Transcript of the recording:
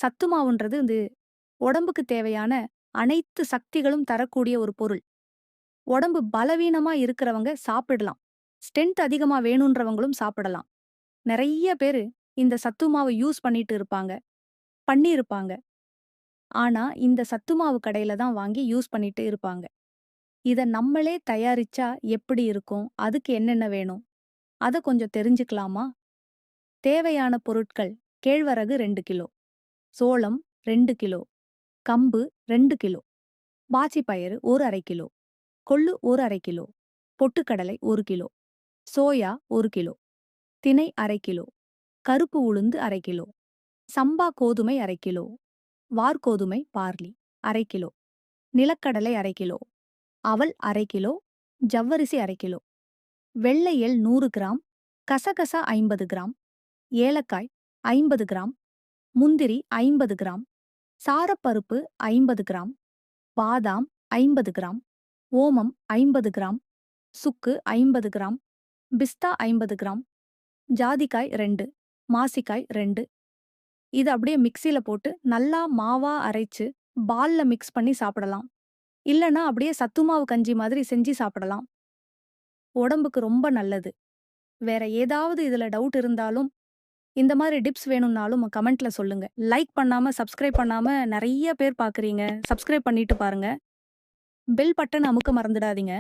சத்து மாவுன்றது உடம்புக்கு தேவையான அனைத்து சக்திகளும் தரக்கூடிய ஒரு பொருள். உடம்பு பலவீனமா இருக்கிறவங்க சாப்பிடலாம். ஸ்ட்ரென்த் அதிகமா வேணுன்றவங்களும் சாப்பிடலாம். நெறைய பேரு இந்த சத்து மாவு யூஸ் பண்ணிட்டு இருப்பாங்க. பண்ணியிருப்பாங்க. ஆனா, இந்த சத்து மாவு கடையில தான் வாங்கி யூஸ் பண்ணிட்டு இருப்பாங்க. இத நம்மளே தயாரிச்சா எப்படி இருக்கும்? அதுக்கு என்னென்ன வேணும்? அத கொஞ்சம் தெரிஞ்சுக்கலாமா? தேவையான பொருட்கள்: கேழ்வரகு 2 கிலோ, சோளம் 2 கிலோ, கம்பு 2 கிலோ, பாசிப்பயிறு ஒரு 1/2 கிலோ, கொள்ளு ஒரு 1/2 கிலோ, பொட்டுக்கடலை 1 கிலோ, சோயா 1 கிலோ, திணை 1/2 கிலோ, கருப்பு உளுந்து 1/2 கிலோ, சம்பா கோதுமை 1/2 கிலோ, வார்கோதுமை பார்லி 1/2 கிலோ, நிலக்கடலை 1/2 கிலோ, அவல் 1/2 கிலோ, ஜவ்வரிசி 1/2 கிலோ, வெள்ளை எள் 100 கிராம், கசகசா 50 கிராம், ஏலக்காய் 50 கிராம், முந்திரி 50 கிராம், சாரப்பருப்பு 50 கிராம், பாதாம் 50 கிராம், ஓமம் 50 கிராம், சுக்கு 50 கிராம், பிஸ்தா 50 கிராம், ஜாதிக்காய் 2, மாசிக்காய் 2. இது அப்படியே மிக்ஸில போட்டு நல்லா மாவா அரைச்சு பால்ல மிக்ஸ் பண்ணி சாப்பிடலாம். இல்லன்னா அப்படியே சத்துமாவு கஞ்சி மாதிரி செஞ்சு சாப்பிடலாம். உடம்புக்கு ரொம்ப நல்லது. வேற ஏதாவது இதுல டவுட் இருந்தாலும், இந்த மாரி டிப்ஸ் வேணும்னாலும் கமெண்ட்ல சொல்லுங்க. லைக் பண்ணாம, சப்ஸ்கிரைப் பண்ணாம நெறைய பேர் பார்க்குறீங்க. சப்ஸ்கிரைப் பண்ணிட்டு பாருங்க. பெல் பட்டன் அமுக்க மறந்துடாதீங்க.